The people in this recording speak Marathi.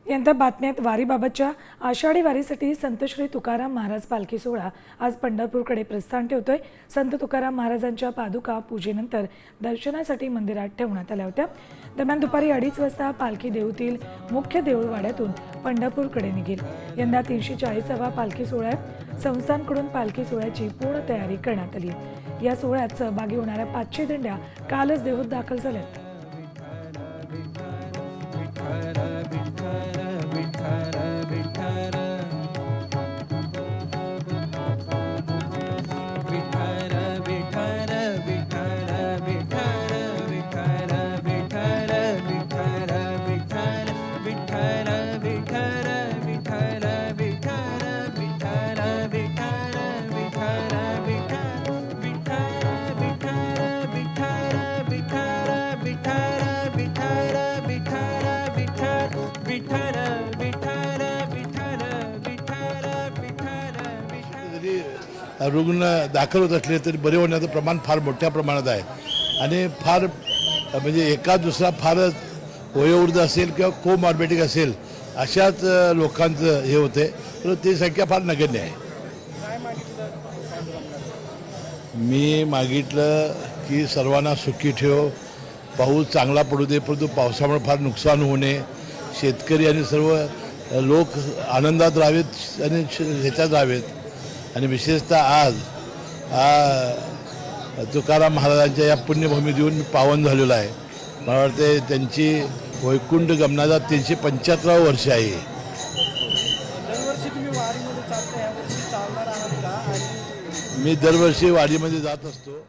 यंदा बातम्यात वारीबाबतच्या आषाढी वारीसाठी संत श्री तुकाराम महाराज पालखी सोहळा आज पंढरपूरकडे प्रस्थान ठेवतोय। संत तुकाराम महाराजांच्या पादुका पूजेनंतर दर्शनासाठी मंदिरात ठेवण्यात आल्या होत्या। दरम्यान दुपारी 2:30 वाजता पालखी देहूतील मुख्य देऊळवाड्यातून पंढरपूरकडे निघेल। यंदा 340वा पालखी सोहळा आहे। संस्थानकडून पालखी सोहळ्याची पूर्ण तयारी करण्यात आली। या सोहळ्यात सहभागी होणाऱ्या 500 दिंड्या कालच देहूत दाखल झाल्यात। रुग्ण दाखल होत असले तरी बरे होण्याचं प्रमाण फार मोठ्या प्रमाणात आहे आणि फार म्हणजे एका दुसरा फारच वयोवृद्ध असेल किंवा कोमॉर्बिडिक असेल अशाच लोकांचं हे होते, तर ती संख्या फार नगण्य आहे। मी मागितलं की सर्वांना सुखी ठेव, पाऊस चांगला पडू दे, परंतु पावसामुळे फार नुकसान होऊ नये, शेतकरी आणि सर्व लोक आनंदात राहावेत आणि ह्याच्यात राहावेत। आणि विशेषतः आज तुकाराम महाराजांच्या या पुण्यभूमीत येऊन मी पावन झालेलो आहे। मला वाटते त्यांची वैकुंठ गमनाचा 375 वर्ष आहे। दरवर्षी तुम्ही वारीमध्ये चालता, यावर्षी चालणार आहात का? मी दरवर्षी वारीमध्ये जात असतो।